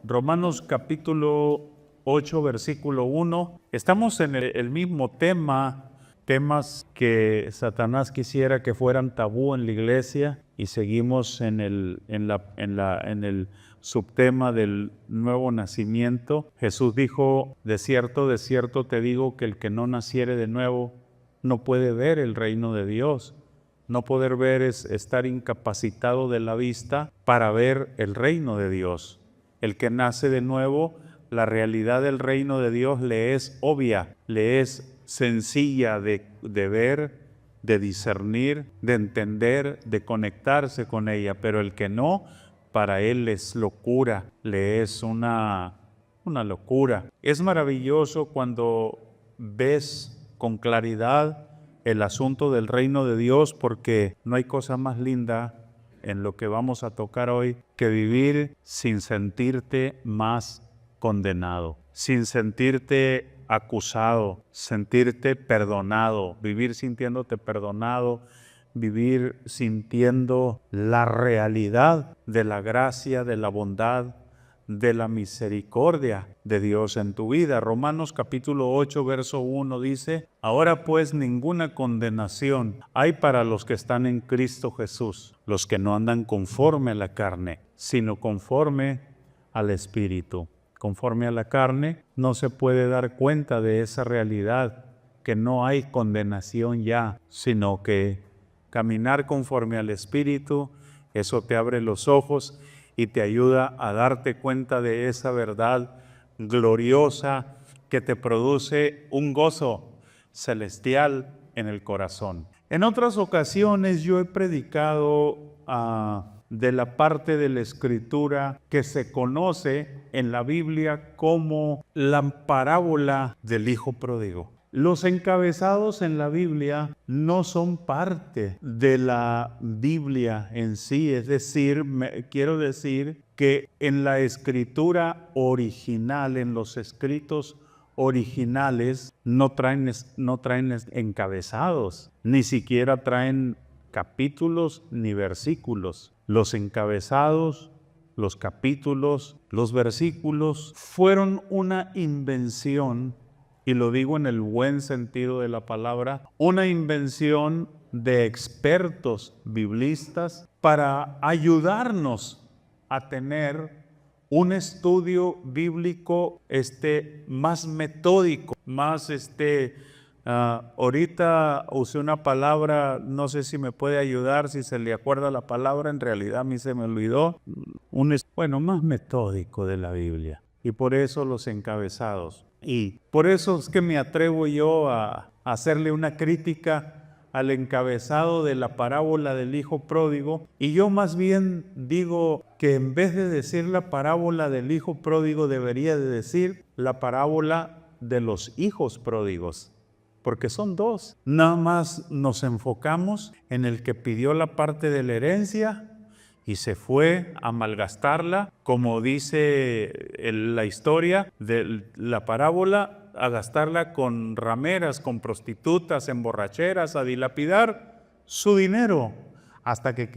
Romanos capítulo 8, versículo 1. Estamos en el mismo temas que Satanás quisiera que fueran tabú en la iglesia, y seguimos en el subtema del nuevo nacimiento. Jesús dijo: de cierto te digo que el que no naciere de nuevo no puede ver el reino de Dios. No poder ver es estar incapacitado de la vista para ver el reino de Dios. El que nace de nuevo, la realidad del reino de Dios le es obvia, le es sencilla de ver, de discernir, de entender, de conectarse con ella. Pero el que no, para él es locura, le es una locura. Es maravilloso cuando ves con claridad el asunto del reino de Dios, porque no hay cosa más linda en lo que vamos a tocar hoy que vivir sin sentirte más condenado, sin sentirte acusado, sentirte perdonado, vivir sintiéndote perdonado, vivir sintiendo la realidad de la gracia, de la bondad, de la misericordia de Dios en tu vida. Romanos capítulo 8, verso 1 dice: ahora pues ninguna condenación hay para los que están en Cristo Jesús, los que no andan conforme a la carne, sino conforme al Espíritu. Conforme a la carne no se puede dar cuenta de esa realidad, que no hay condenación ya, sino que caminar conforme al Espíritu, eso te abre los ojos y te ayuda a darte cuenta de esa verdad gloriosa que te produce un gozo celestial en el corazón. En otras ocasiones yo he predicado de la parte de la Escritura que se conoce en la Biblia como la parábola del Hijo Pródigo. Los encabezados en la Biblia no son parte de la Biblia en sí, es decir, quiero decir que en la escritura original, en los escritos originales, no traen encabezados, ni siquiera traen capítulos ni versículos. Los encabezados, los capítulos, los versículos fueron una invención, y lo digo en el buen sentido de la palabra, una invención de expertos biblistas para ayudarnos a tener un estudio bíblico más metódico, más ahorita usé una palabra, no sé si me puede ayudar, si se le acuerda la palabra, en realidad a mí se me olvidó, más metódico de la Biblia. Y por eso los encabezados. Y por eso es que me atrevo yo a hacerle una crítica al encabezado de la parábola del Hijo Pródigo. Y yo más bien digo que en vez de decir la parábola del Hijo Pródigo, debería de decir la parábola de los hijos pródigos. Porque son dos. Nada más nos enfocamos en el que pidió la parte de la herencia y se fue a malgastarla, como dice la historia de la parábola, a gastarla con rameras, con prostitutas, en borracheras, a dilapidar su dinero, hasta que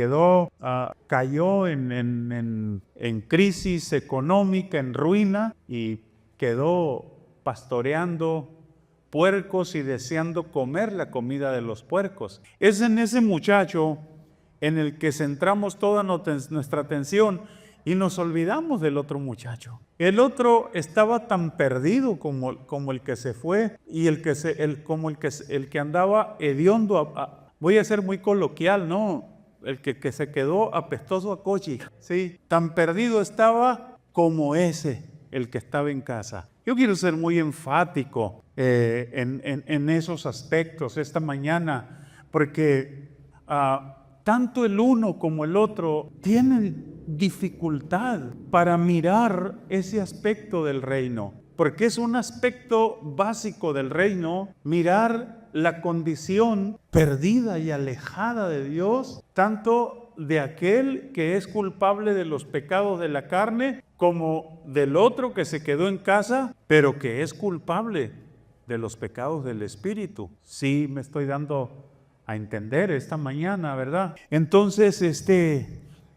cayó en crisis económica, en ruina, y quedó pastoreando puercos y deseando comer la comida de los puercos. Es en ese muchacho en el que centramos toda nuestra atención y nos olvidamos del otro muchacho. El otro estaba tan perdido como el que se fue, y el que andaba hediondo, voy a ser muy coloquial, ¿no? El que se quedó apestoso a cochi, ¿sí? Tan perdido estaba como el que estaba en casa. Yo quiero ser muy enfático en esos aspectos esta mañana, porque tanto el uno como el otro tienen dificultad para mirar ese aspecto del reino, porque es un aspecto básico del reino, mirar la condición perdida y alejada de Dios, tanto de aquel que es culpable de los pecados de la carne, como del otro que se quedó en casa, pero que es culpable de los pecados del Espíritu. Sí, me estoy dando a entender esta mañana, ¿verdad? Entonces,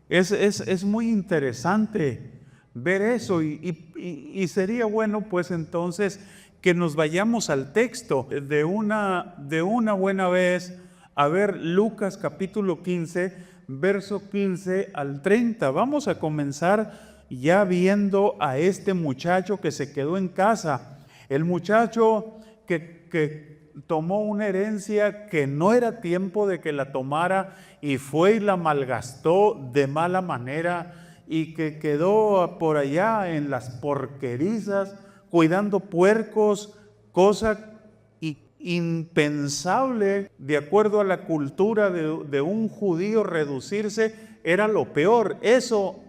es muy interesante ver eso y sería bueno pues entonces que nos vayamos al texto de una buena vez a ver Lucas capítulo 15, verso 15 al 30. Vamos a comenzar ya viendo a este muchacho que se quedó en casa, el muchacho que tomó una herencia que no era tiempo de que la tomara y fue y la malgastó de mala manera y que quedó por allá en las porquerizas cuidando puercos, cosa impensable de acuerdo a la cultura de un judío. Reducirse era lo peor.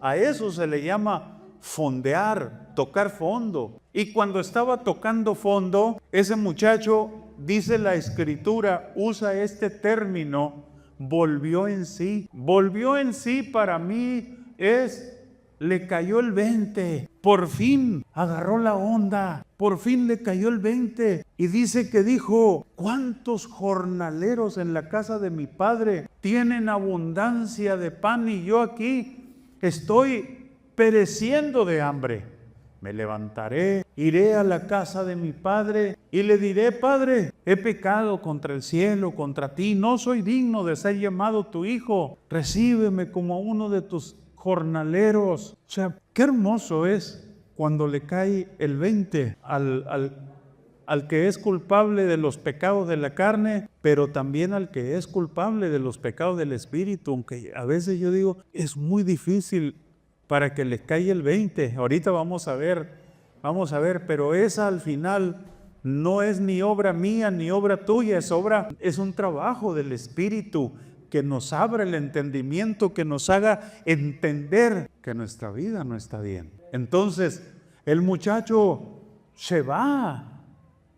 A eso se le llama fondear, tocar fondo. Y cuando estaba tocando fondo, ese muchacho, dice la escritura, usa este término, volvió en sí. Volvió en sí para mí le cayó el 20, por fin agarró la onda, por fin le cayó el 20 y dice que dijo, ¿cuántos jornaleros en la casa de mi padre tienen abundancia de pan y yo aquí estoy pereciendo de hambre? Me levantaré, iré a la casa de mi padre y le diré, Padre, he pecado contra el cielo, contra ti, no soy digno de ser llamado tu hijo, recíbeme como uno de tus jornaleros. O sea, qué hermoso es cuando le cae el 20 al que es culpable de los pecados de la carne, pero también al que es culpable de los pecados del espíritu, aunque a veces yo digo, es muy difícil para que le caiga el 20. Ahorita vamos a ver, pero esa al final no es ni obra mía ni obra tuya, es un trabajo del espíritu que nos abra el entendimiento, que nos haga entender que nuestra vida no está bien. Entonces, el muchacho se va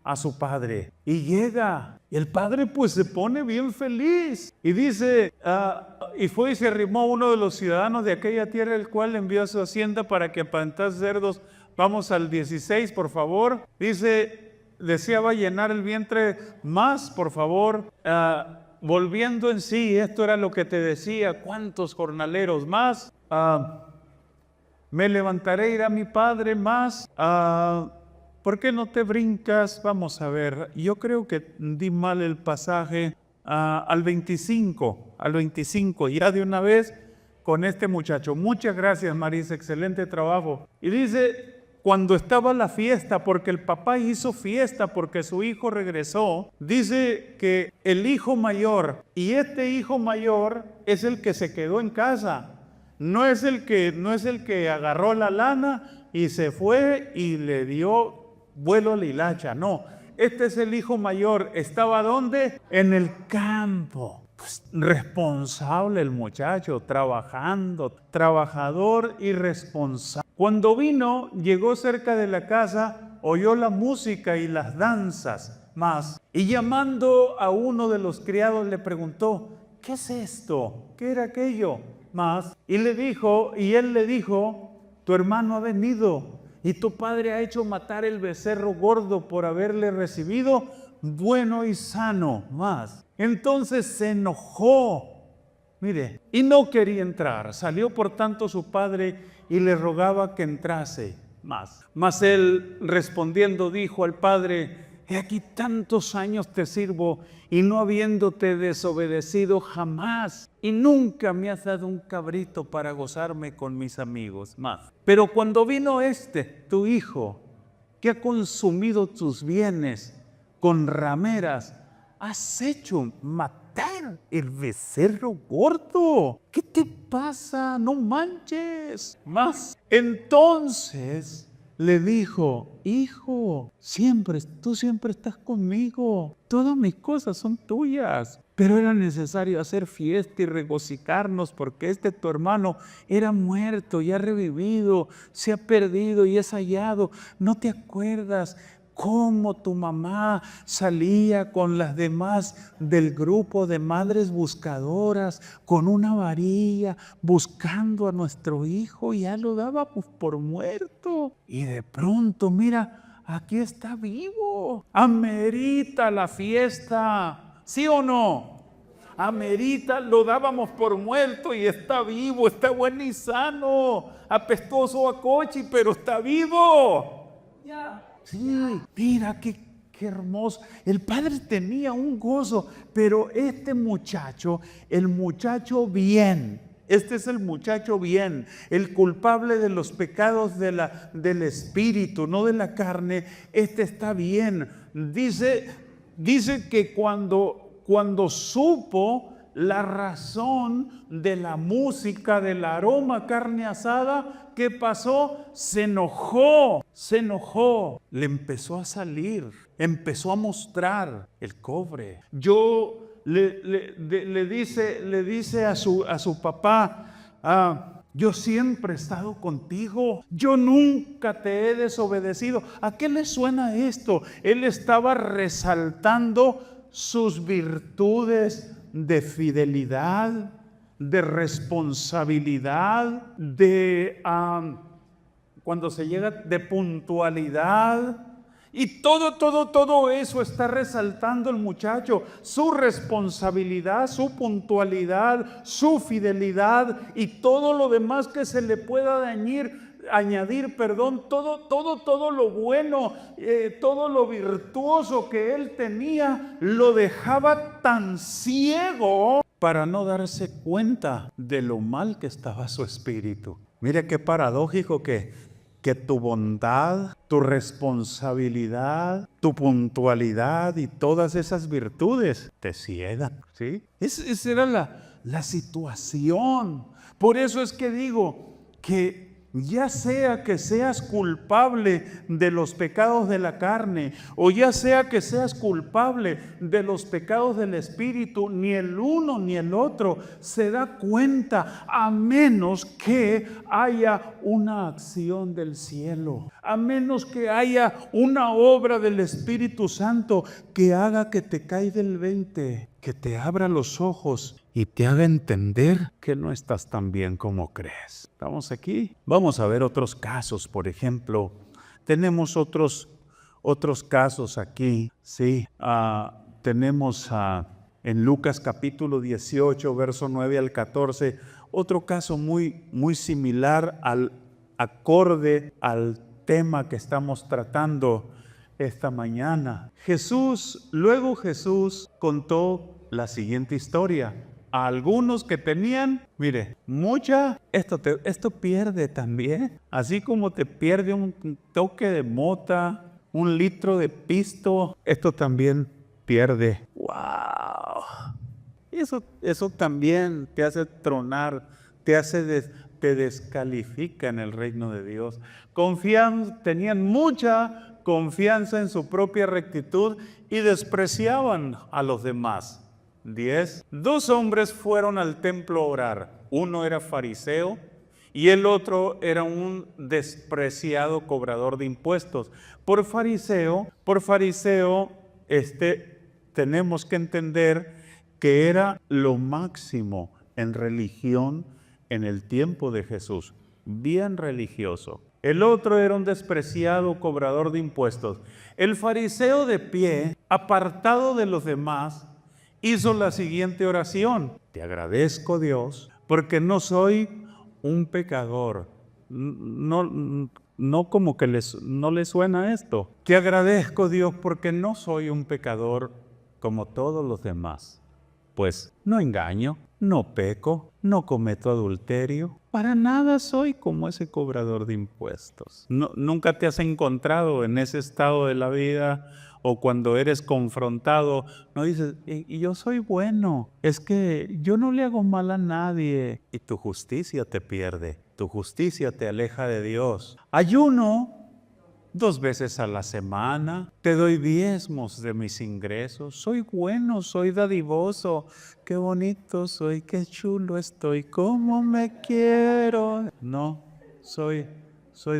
a su padre y llega. Y el padre pues se pone bien feliz y dice, y fue y se arrimó a uno de los ciudadanos de aquella tierra, el cual envió a su hacienda para que apacentase cerdos. Vamos al 16, por favor. Dice, deseaba llenar el vientre más, por favor. Volviendo en sí, esto era lo que te decía, ¿cuántos jornaleros más? Me levantaré, iré a mi padre más. ¿Por qué no te brincas? Vamos a ver, yo creo que di mal el pasaje al 25, ya de una vez con este muchacho. Muchas gracias, Marisa, excelente trabajo. Y dice, cuando estaba la fiesta, porque el papá hizo fiesta porque su hijo regresó, dice que el hijo mayor, y este hijo mayor es el que se quedó en casa, no es el que agarró la lana y se fue y le dio vuelo a la hilacha, no, este es el hijo mayor. ¿Estaba dónde? En el campo. Pues, responsable el muchacho, trabajando, trabajador y responsable. Cuando vino, llegó cerca de la casa, oyó la música y las danzas más, y llamando a uno de los criados le preguntó, ¿qué es esto? ¿Qué era aquello? Más, y él le dijo, tu hermano ha venido y tu padre ha hecho matar el becerro gordo por haberle recibido bueno y sano. Más, entonces se enojó, mire, y no quería entrar. Salió por tanto su padre y le rogaba que entrase más. Mas él respondiendo dijo al padre, he aquí tantos años te sirvo y no habiéndote desobedecido jamás, y nunca me has dado un cabrito para gozarme con mis amigos. Más, pero cuando vino tu hijo, que ha consumido tus bienes con rameras, has hecho matar el becerro gordo. ¿Qué te pasa? No manches. Más, entonces le dijo, hijo, tú siempre estás conmigo, todas mis cosas son tuyas. Pero era necesario hacer fiesta y regocijarnos porque tu hermano era muerto y ha revivido, se ha perdido y es hallado. ¿No te acuerdas cómo tu mamá salía con las demás del grupo de madres buscadoras con una varilla buscando a nuestro hijo? Ya lo dábamos por muerto y de pronto, mira, aquí está vivo. Amerita la fiesta, ¿sí o no? amerita, lo dábamos por muerto y está vivo, está bueno y sano, apestoso a coche, pero está vivo. Sí, mira qué hermoso. El padre tenía un gozo, pero este muchacho, el muchacho bien, este es el muchacho bien, el culpable de los pecados del espíritu, no de la carne, este está bien. Dice que cuando supo la razón de la música, del aroma carne asada, ¿qué pasó? Se enojó, le empezó a salir, empezó a mostrar el cobre. Le dice a su papá, yo siempre he estado contigo, yo nunca te he desobedecido. ¿A qué le suena esto? Él estaba resaltando sus virtudes de fidelidad, de responsabilidad, cuando se llega de puntualidad. Y todo eso está resaltando el muchacho, su responsabilidad, su puntualidad, su fidelidad y todo lo demás que se le pueda añadir, todo lo bueno, todo lo virtuoso que él tenía, lo dejaba tan ciego para no darse cuenta de lo mal que estaba su espíritu. Mira qué paradójico que tu bondad, tu responsabilidad, tu puntualidad y todas esas virtudes te ciegan, ¿sí? Esa era la situación. Por eso es que digo que ya sea que seas culpable de los pecados de la carne o ya sea que seas culpable de los pecados del espíritu, ni el uno ni el otro se da cuenta a menos que haya una acción del cielo, a menos que haya una obra del Espíritu Santo que haga que te caiga el 20, que te abra los ojos y te haga entender que no estás tan bien como crees. ¿Estamos aquí? Vamos a ver otros casos, por ejemplo. Tenemos otros casos aquí, ¿sí? Tenemos en Lucas capítulo 18, verso 9 al 14, otro caso muy similar acorde al tema que estamos tratando esta mañana. Luego Jesús contó la siguiente historia. A algunos que tenían, mire, esto pierde también. Así como te pierde un toque de mota, un litro de pisto, esto también pierde. ¡Wow! Eso también te hace tronar, te descalifica en el reino de Dios. Tenían mucha confianza en su propia rectitud y despreciaban a los demás. 10. 2 hombres fueron al templo a orar. Uno era fariseo y el otro era un despreciado cobrador de impuestos. Por fariseo, tenemos que entender que era lo máximo en religión en el tiempo de Jesús, bien religioso. El otro era un despreciado cobrador de impuestos. El fariseo de pie, apartado de los demás, hizo la siguiente oración: te agradezco, Dios, porque no soy un pecador. No como que no le suena esto. Te agradezco, Dios, porque no soy un pecador como todos los demás. Pues no engaño, no peco, no cometo adulterio. Para nada soy como ese cobrador de impuestos. Nunca te has encontrado en ese estado de la vida, o cuando eres confrontado, no dices, y yo soy bueno, es que yo no le hago mal a nadie. Y tu justicia te pierde, tu justicia te aleja de Dios. Ayuno 2 veces a la semana, te doy diezmos de mis ingresos, soy bueno, soy dadivoso, qué bonito soy, qué chulo estoy, cómo me quiero. No, soy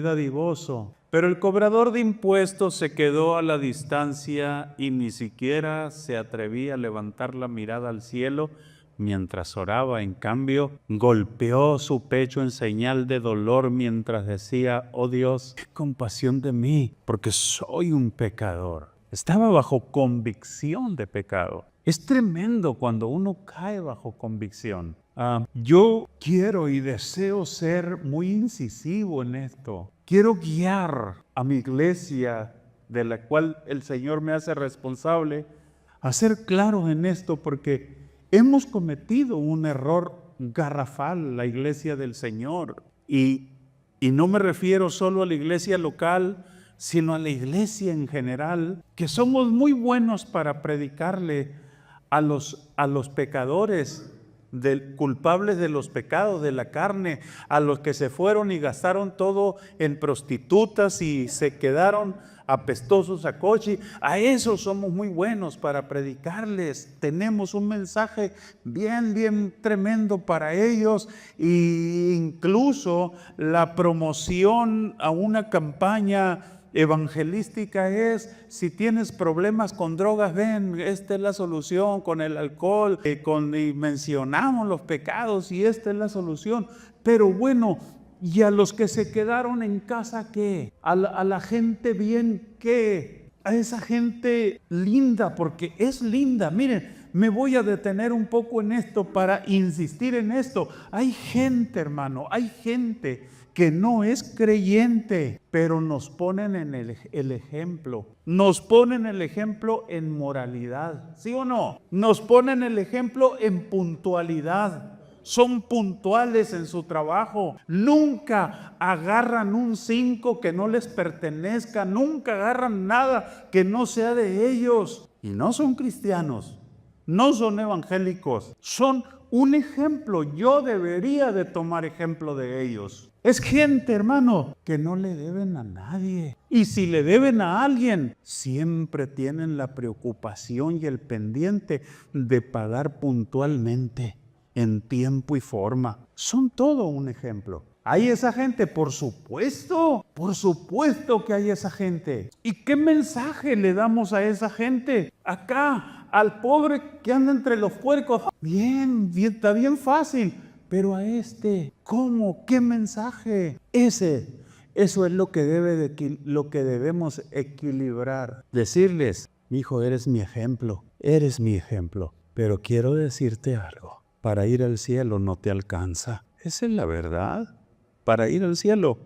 dadivoso. Pero el cobrador de impuestos se quedó a la distancia y ni siquiera se atrevía a levantar la mirada al cielo mientras oraba. En cambio, golpeó su pecho en señal de dolor mientras decía: oh Dios, qué compasión de mí, porque soy un pecador. Estaba bajo convicción de pecado. Es tremendo cuando uno cae bajo convicción. Yo quiero y deseo ser muy incisivo en esto. Quiero guiar a mi iglesia, de la cual el Señor me hace responsable, a ser claros en esto, porque hemos cometido un error garrafal, la iglesia del Señor. Y no me refiero solo a la iglesia local, sino a la iglesia en general, que somos muy buenos para predicarle a los pecadores, culpables de los pecados de la carne, a los que se fueron y gastaron todo en prostitutas y se quedaron apestosos a coche. A esos somos muy buenos para predicarles. Tenemos un mensaje bien tremendo para ellos, e incluso la promoción a una campaña evangelística es: si tienes problemas con drogas, ven, esta es la solución, con el alcohol, y mencionamos los pecados y esta es la solución. Pero bueno, ¿y a los que se quedaron en casa qué? ¿A la gente bien qué? A esa gente linda, porque es linda. Miren, me voy a detener un poco en esto para insistir en esto. Hay gente, hermano, hay gente que no es creyente, pero nos ponen en el ejemplo. Nos ponen el ejemplo en moralidad, ¿sí o no? Nos ponen el ejemplo en puntualidad. Son puntuales en su trabajo. Nunca agarran un 5 que no les pertenezca. Nunca agarran nada que no sea de ellos. Y no son cristianos, no son evangélicos, son un ejemplo. Yo debería de tomar ejemplo de ellos. Es gente, hermano, que no le deben a nadie. Y si le deben a alguien, siempre tienen la preocupación y el pendiente de pagar puntualmente, en tiempo y forma. Son todo un ejemplo. ¿Hay esa gente? Por supuesto que hay esa gente. ¿Y qué mensaje le damos a esa gente? Acá, al pobre que anda entre los puercos, bien, está bien fácil. Pero a este, ¿cómo? ¿Qué mensaje? Eso es lo que debemos equilibrar. Decirles: mi hijo, eres mi ejemplo, pero quiero decirte algo. Para ir al cielo no te alcanza. Esa es la verdad. Para ir al cielo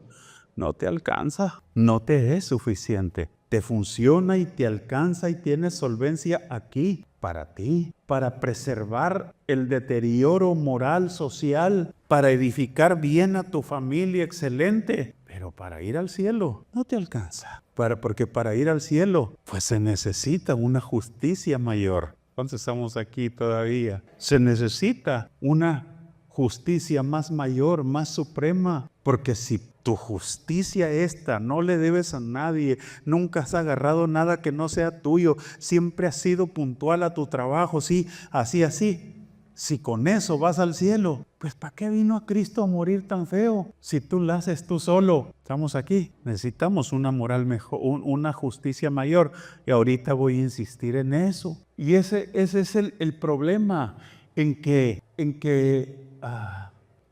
no te alcanza, no te es suficiente. Te funciona y te alcanza y tienes solvencia aquí, para ti, para preservar el deterioro moral, social, para edificar bien a tu familia, excelente. Pero para ir al cielo no te alcanza. Porque para ir al cielo, pues se necesita una justicia mayor. Entonces estamos aquí todavía. Se necesita una justicia más mayor, más suprema, porque si tu justicia esta no le debes a nadie, nunca has agarrado nada que no sea tuyo, siempre has sido puntual a tu trabajo, sí, así. Si con eso vas al cielo, pues ¿para qué vino a Cristo a morir tan feo? Si tú lo haces tú solo. Estamos aquí, necesitamos una moral mejor, una justicia mayor, y ahorita voy a insistir en eso. Y ese es el problema, en que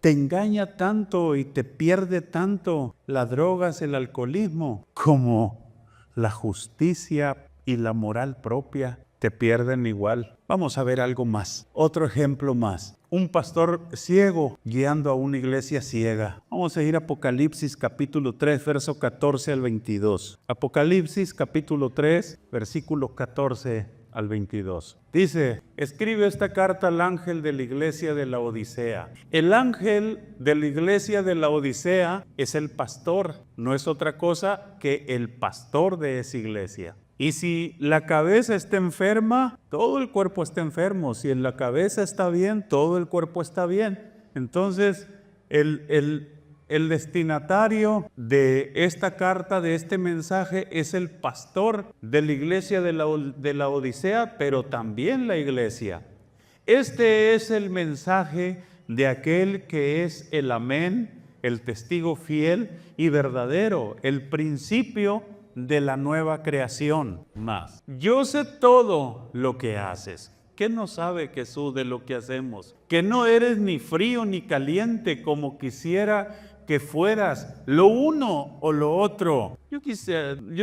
te engaña tanto y te pierde tanto las drogas, el alcoholismo, como la justicia y la moral propia te pierden igual. Vamos a ver algo más, otro ejemplo más. Un pastor ciego guiando a una iglesia ciega. Vamos a ir a Apocalipsis capítulo 3, verso 14 al 22. Apocalipsis capítulo 3, versículo 14 al 22. Dice: escribe esta carta al ángel de la iglesia de la Odisea. El ángel de la iglesia de la Odisea es el pastor, no es otra cosa que el pastor de esa iglesia. Y si la cabeza está enferma, todo el cuerpo está enfermo. Si la cabeza está bien, todo el cuerpo está bien. Entonces, el destinatario de esta carta, de este mensaje, es el pastor de la iglesia de la Odisea, pero también la iglesia. Este es el mensaje de aquel que es el amén, el testigo fiel y verdadero, el principio de la nueva creación. Más: yo sé todo lo que haces. ¿Qué no sabe Jesús de lo que hacemos? Que no eres ni frío ni caliente como quisiera que fueras lo uno o lo otro. Yo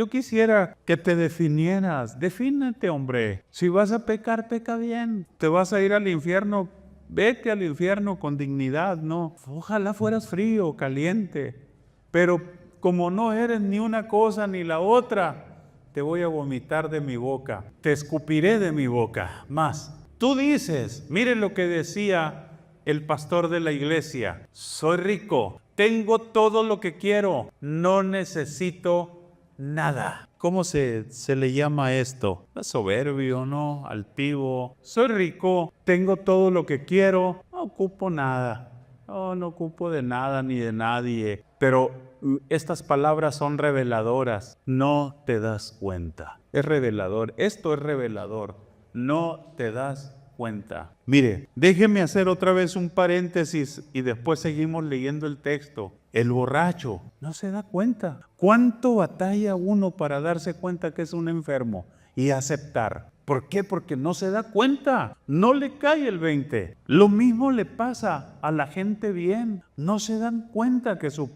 quisiera que te definieras. Defínete, hombre. Si vas a pecar, peca bien. Te vas a ir al infierno, vete al infierno con dignidad, no. Ojalá fueras frío o caliente. Pero como no eres ni una cosa ni la otra, te voy a vomitar de mi boca. Te escupiré de mi boca. Más. Tú dices, miren lo que decía el pastor de la iglesia: soy rico, tengo todo lo que quiero, no necesito nada. ¿Cómo se le llama esto? Soberbio, ¿no? Altivo. Soy rico, tengo todo lo que quiero, no ocupo nada. No ocupo de nada ni de nadie. Pero estas palabras son reveladoras. No te das cuenta. Es revelador. Esto es revelador. No te das cuenta. Mire, déjeme hacer otra vez un paréntesis y después seguimos leyendo el texto. El borracho no se da cuenta. ¿Cuánto batalla uno para darse cuenta que es un enfermo y aceptar? ¿Por qué? Porque no se da cuenta, no le cae el 20. Lo mismo le pasa a la gente bien. No se dan cuenta que su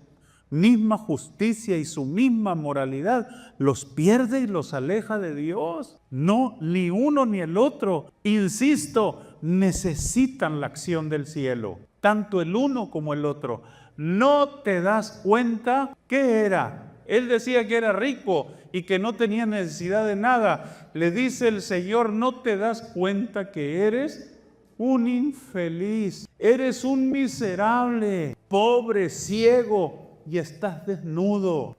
misma justicia y su misma moralidad los pierde y los aleja de Dios. No, ni uno ni el otro, insisto, necesitan la acción del cielo, tanto el uno como el otro. ¿No te das cuenta qué era? Él decía que era rico y que no tenía necesidad de nada. Le dice el Señor: ¿no te das cuenta que eres un infeliz? Eres un miserable, pobre, ciego y estás desnudo.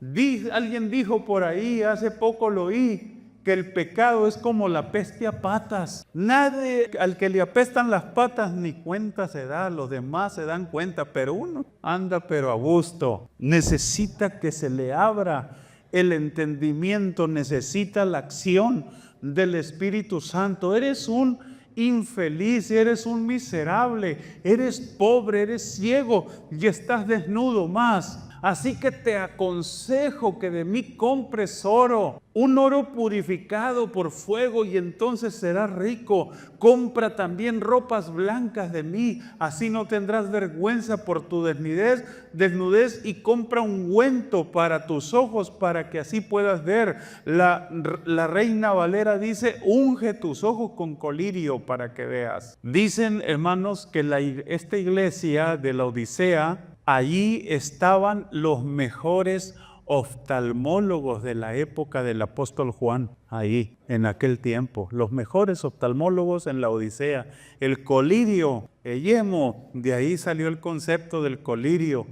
Alguien dijo por ahí, hace poco lo oí, que el pecado es como la peste a patas. Nadie al que le apestan las patas ni cuenta se da, los demás se dan cuenta, pero uno anda pero a gusto. Necesita que se le abra el entendimiento, necesita la acción del Espíritu Santo. Eres un infeliz, eres un miserable, eres pobre, eres ciego y estás desnudo más. Así que te aconsejo que de mí compres oro, un oro purificado por fuego, y entonces serás rico. Compra también ropas blancas de mí, así no tendrás vergüenza por tu desnudez, y compra ungüento para tus ojos para que así puedas ver. La Reina Valera dice: unge tus ojos con colirio para que veas. Dicen, hermanos, que esta iglesia de la Odisea, allí estaban los mejores oftalmólogos de la época del apóstol Juan, ahí, en aquel tiempo. Los mejores oftalmólogos en la Odisea. El colirio, yemo, de ahí salió el concepto del colirio.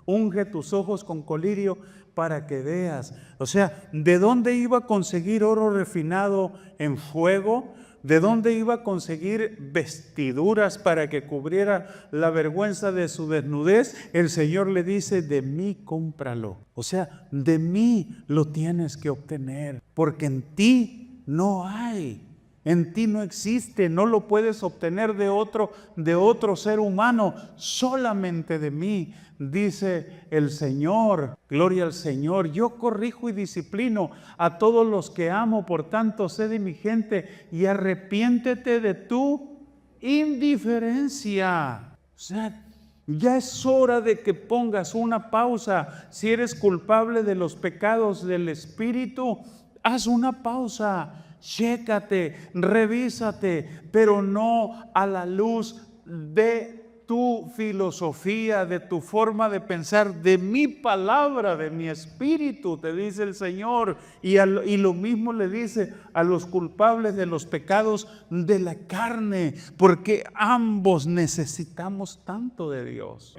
Unge tus ojos con colirio para que veas. O sea, ¿de dónde iba a conseguir oro refinado en fuego? ¿De dónde iba a conseguir vestiduras para que cubriera la vergüenza de su desnudez? El Señor le dice: de mí cómpralo. O sea, de mí lo tienes que obtener, porque en ti no hay. En ti no existe, no lo puedes obtener de otro ser humano, solamente de mí, dice el Señor. Gloria al Señor. Yo corrijo y disciplino a todos los que amo, por tanto sé de mi gente y arrepiéntete de tu indiferencia. O sea, ya es hora de que pongas una pausa. Si eres culpable de los pecados del espíritu, haz una pausa. Chécate, revísate, pero no a la luz de tu filosofía, de tu forma de pensar, de mi palabra, de mi espíritu, te dice el Señor. Y lo mismo le dice a los culpables de los pecados de la carne, porque ambos necesitamos tanto de Dios.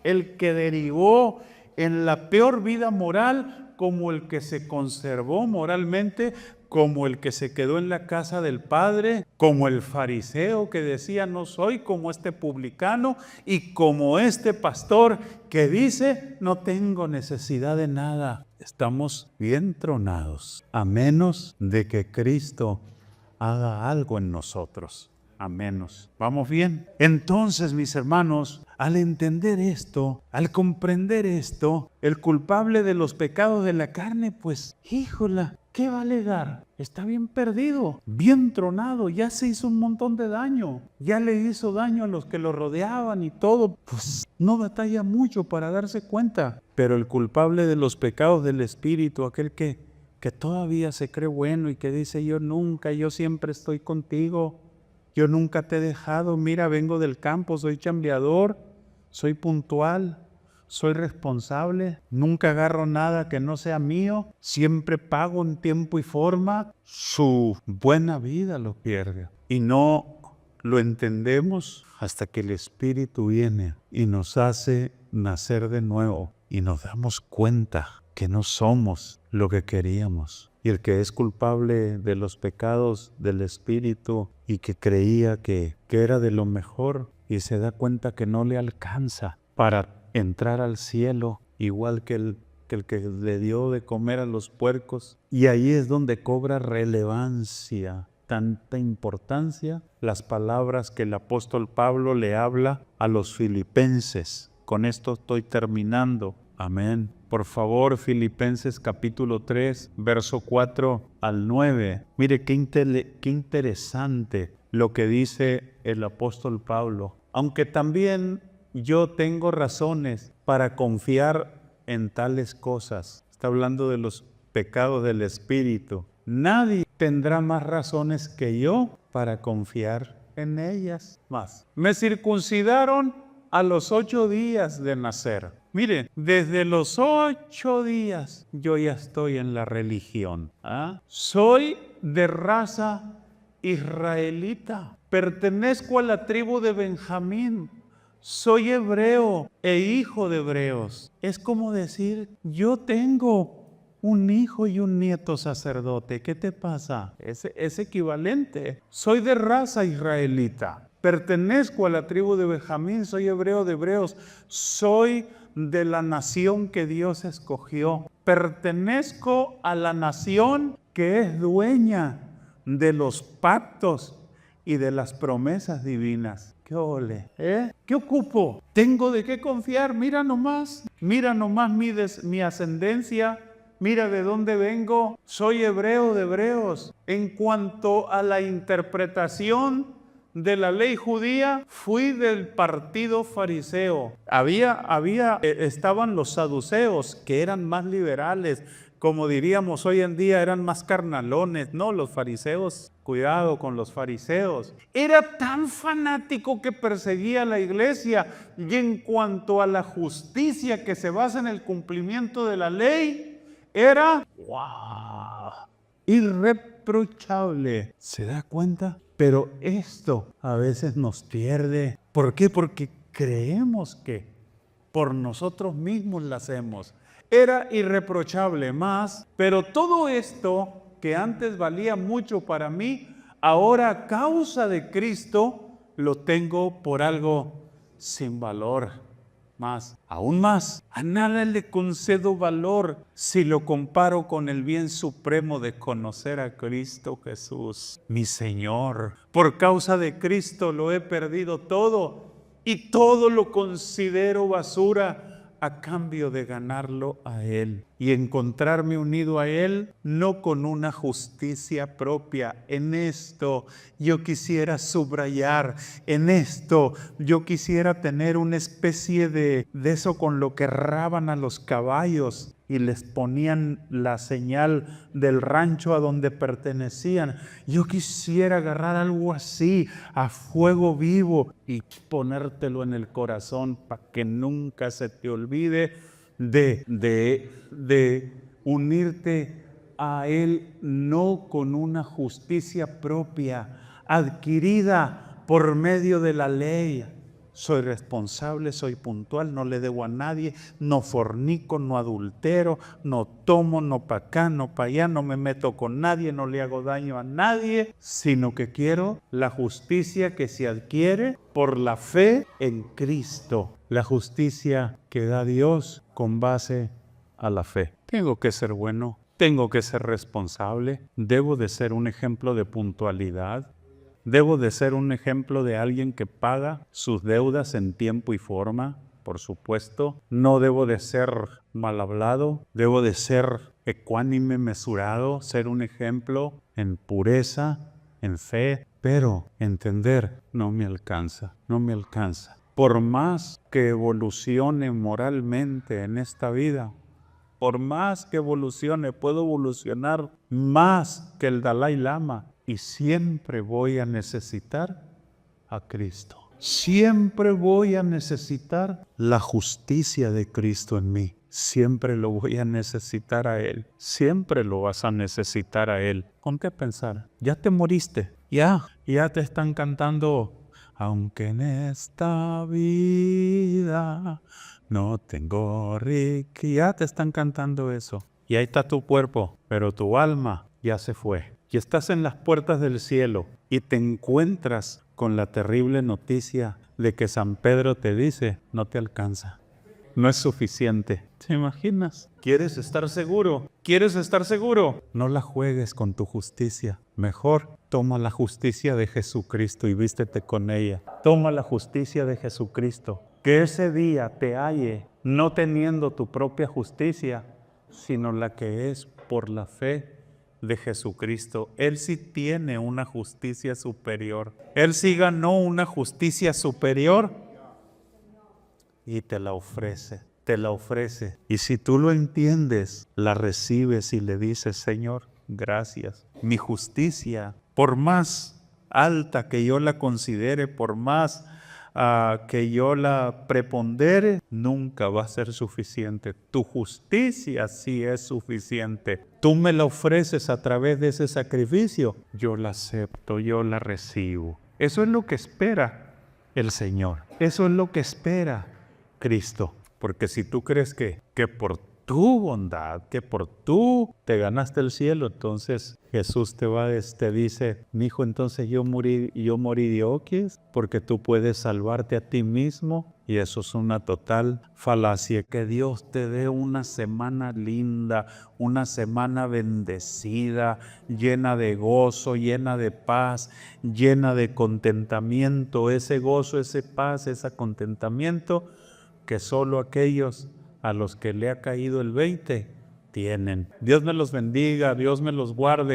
El que derivó en la peor vida moral, como el que se conservó moralmente, como el que se quedó en la casa del Padre, como el fariseo que decía: no soy como este publicano, y como este pastor que dice: no tengo necesidad de nada. Estamos bien tronados, a menos de que Cristo haga algo en nosotros. a menos. ¿Vamos bien? Entonces, mis hermanos, al entender esto, al comprender esto, el culpable de los pecados de la carne, pues, híjola, ¿qué va a alegar? Está bien perdido, bien tronado, ya se hizo un montón de daño, ya le hizo daño a los que lo rodeaban y todo, pues no batalla mucho para darse cuenta. Pero el culpable de los pecados del espíritu, aquel que todavía se cree bueno y que dice yo siempre estoy contigo, yo nunca te he dejado, mira, vengo del campo, soy chambeador, soy puntual, soy responsable, nunca agarro nada que no sea mío, siempre pago en tiempo y forma, su buena vida lo pierde. Y no lo entendemos hasta que el Espíritu viene y nos hace nacer de nuevo y nos damos cuenta que no somos lo que queríamos. Y el que es culpable de los pecados del Espíritu y que creía que era de lo mejor y se da cuenta que no le alcanza para entrar al cielo, igual que el que le dio de comer a los puercos. Y ahí es donde cobra relevancia, tanta importancia, las palabras que el apóstol Pablo le habla a los filipenses. Con esto estoy terminando. Amén. Por favor, Filipenses capítulo 3, verso 4 al 9. Mire qué interesante lo que dice el apóstol Pablo. Aunque también yo tengo razones para confiar en tales cosas. Está hablando de los pecados del espíritu. Nadie tendrá más razones que yo para confiar en ellas. Más. Me circuncidaron a los 8 días de nacer. Miren, desde los 8 días yo ya estoy en la religión. Soy de raza israelita. Pertenezco a la tribu de Benjamín. Soy hebreo e hijo de hebreos. Es como decir, yo tengo un hijo y un nieto sacerdote. ¿Qué te pasa? Es equivalente. Soy de raza israelita. Pertenezco a la tribu de Benjamín. Soy hebreo de hebreos. Soy de la nación que Dios escogió. Pertenezco a la nación que es dueña de los pactos y de las promesas divinas. ¿Qué ole? ¿Qué ocupo? ¿Tengo de qué confiar? Mira nomás mi ascendencia. Mira de dónde vengo. Soy hebreo de hebreos. En cuanto a la interpretación de la ley judía, fui del partido fariseo. Estaban los saduceos, que eran más liberales, como diríamos hoy en día, eran más carnalones. No, los fariseos, cuidado con los fariseos. Era tan fanático que perseguía a la iglesia, y en cuanto a la justicia que se basa en el cumplimiento de la ley, era irreprochable. ¿Se da cuenta? Pero esto a veces nos pierde. ¿Por qué? Porque creemos que por nosotros mismos la hacemos. Era irreprochable más, pero todo esto que antes valía mucho para mí, ahora a causa de Cristo lo tengo por algo sin valor. Aún más, a nada le concedo valor si lo comparo con el bien supremo de conocer a Cristo Jesús, mi Señor. Por causa de Cristo lo he perdido todo y todo lo considero basura a cambio de ganarlo a Él y encontrarme unido a Él, no con una justicia propia. En esto yo quisiera subrayar, en esto yo quisiera tener una especie de eso con lo que erraban a los caballos y les ponían la señal del rancho a donde pertenecían. Yo quisiera agarrar algo así a fuego vivo y ponértelo en el corazón para que nunca se te olvide de unirte a Él, no con una justicia propia adquirida por medio de la ley. Soy responsable, soy puntual, no le debo a nadie, no fornico, no adultero, no tomo, no para acá, no para allá, no me meto con nadie, no le hago daño a nadie, sino que quiero la justicia que se adquiere por la fe en Cristo, la justicia que da Dios con base a la fe. Tengo que ser bueno, tengo que ser responsable, debo de ser un ejemplo de puntualidad. Debo de ser un ejemplo de alguien que paga sus deudas en tiempo y forma, por supuesto. No debo de ser mal hablado, debo de ser ecuánime, mesurado, ser un ejemplo en pureza, en fe, pero entender no me alcanza, no me alcanza. Por más que evolucione moralmente en esta vida, por más que evolucione, puedo evolucionar más que el Dalai Lama y siempre voy a necesitar a Cristo. Siempre voy a necesitar la justicia de Cristo en mí. Siempre lo voy a necesitar a Él. Siempre lo vas a necesitar a Él. ¿Con qué pensar? Ya te moriste. Ya te están cantando. Aunque en esta vida no tengo riqueza. Ya te están cantando eso. Y ahí está tu cuerpo, pero tu alma ya se fue. Y estás en las puertas del cielo y te encuentras con la terrible noticia de que San Pedro te dice, no te alcanza. No es suficiente. ¿Te imaginas? ¿Quieres estar seguro? ¿Quieres estar seguro? No la juegues con tu justicia. Mejor toma la justicia de Jesucristo y vístete con ella. Toma la justicia de Jesucristo. Que ese día te halle no teniendo tu propia justicia, sino la que es por la fe de Jesucristo. Él sí tiene una justicia superior. Él sí ganó una justicia superior y te la ofrece, te la ofrece. Y si tú lo entiendes, la recibes y le dices, Señor, gracias. Mi justicia, por más alta que yo la considere, por más que yo la prepondere, nunca va a ser suficiente. Tu justicia sí es suficiente. Tú me la ofreces a través de ese sacrificio. Yo la acepto, yo la recibo. Eso es lo que espera el Señor. Eso es lo que espera Cristo. Porque si tú crees que por tu bondad, que por tú te ganaste el cielo, entonces Jesús te dice, mijo, entonces yo morí de oquis, porque tú puedes salvarte a ti mismo. Y eso es una total falacia. Que Dios te dé una semana linda, una semana bendecida, llena de gozo, llena de paz, llena de contentamiento. Ese gozo, ese paz, ese contentamiento que solo aquellos a los que le ha caído el 20 tienen. Dios me los bendiga, Dios me los guarde.